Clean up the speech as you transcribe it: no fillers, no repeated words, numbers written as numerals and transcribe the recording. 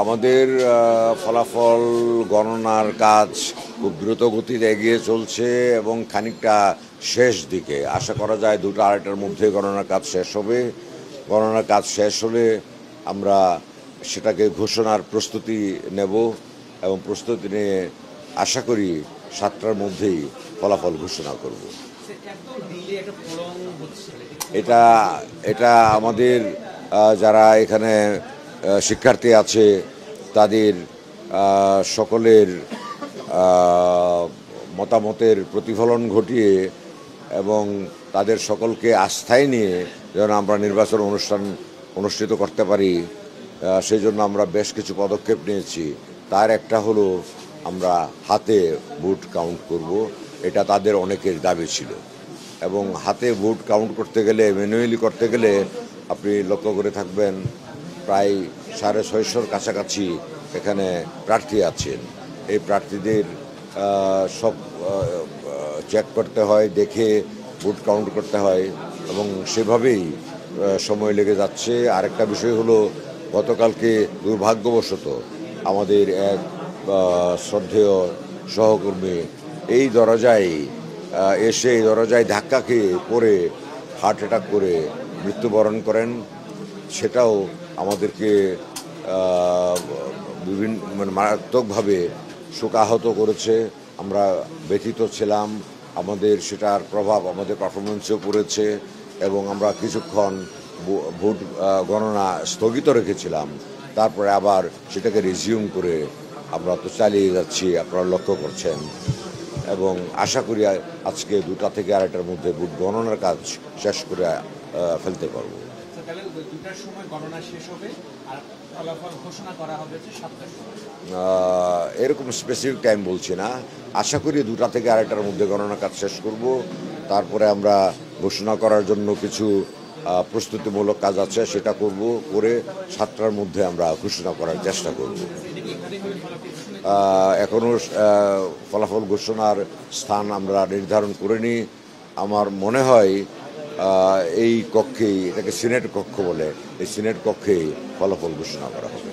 আমাদের ফলাফল গণনার কাজ খুব দ্রুত গতিতে এগিয়ে চলছে এবং খানিকটা শেষ দিকে। আশা করা যায় 2টা-2.5টার মধ্যে গণনার কাজ শেষ হবে। গণনার কাজ শেষ হলে আমরা সেটাকে ঘোষণার প্রস্তুতি নেব এবং প্রস্তুতি নিয়ে আশা করি 7টার মধ্যেই ফলাফল ঘোষণা করব। এটা এটা আমাদের যারা এখানে শিক্ষার্থী আছে তাদের সকলের মতামতের প্রতিফলন ঘটিয়ে এবং তাদের সকলকে আস্থায় নিয়ে যেন আমরা নির্বাচন অনুষ্ঠিত করতে পারি, সেই জন্য আমরা বেশ কিছু পদক্ষেপ নিয়েছি। তার একটা হলো আমরা হাতে ভোট কাউন্ট করব। এটা তাদের অনেকের দাবি ছিল এবং হাতে ভোট কাউন্ট করতে গেলে, ম্যানুয়ালি করতে গেলে আপনি লক্ষ্য করে থাকবেন প্রায় 650-র কাছাকাছি এখানে প্রার্থী আছেন। এই প্রার্থীদের সব চেক করতে হয়, দেখে ভোট কাউন্ট করতে হয় এবং সেভাবেই সময় লেগে যাচ্ছে। আরেকটা বিষয় হলো, গতকালকে দুর্ভাগ্যবশত আমাদের এক শ্রদ্ধেয় সহকর্মী এই দরজায় এসে এই দরজায় ধাক্কা খেয়ে পড়ে হার্ট অ্যাটাক করে মৃত্যুবরণ করেন। সেটাও আমাদেরকে মানে মারাত্মকভাবে শোকাহত করেছে। আমরা ব্যথিত ছিলাম, আমাদের সেটার প্রভাব আমাদের পারফরমেন্সেও পড়েছে এবং আমরা কিছুক্ষণ ভোট গণনা স্থগিত রেখেছিলাম। তারপরে আবার সেটাকে রিজিউম করে আমরা তো চালিয়ে যাচ্ছি, আপনারা লক্ষ্য করছেন। এবং আশা করি আজকে 2টা থেকে 2.5টার মধ্যে ভোট গণনার কাজ শেষ করে ফেলতে পারব। এরকম স্পেসিফিক টাইম বলছি না, আশা করি 2টা থেকে 2.5টার মধ্যে গণনার কাজ শেষ করব। তারপরে আমরা ঘোষণা করার জন্য কিছু প্রস্তুতিমূলক কাজ আছে, সেটা করব, করে 7টার মধ্যে আমরা ঘোষণা করার চেষ্টা করব। এখনও ফলাফল ঘোষণার স্থান আমরা নির্ধারণ করিনি। আমার মনে হয় এই কক্ষেই, এটাকে সিনেট কক্ষ বলে, এই সিনেট কক্ষেই ফলাফল ঘোষণা করা হবে।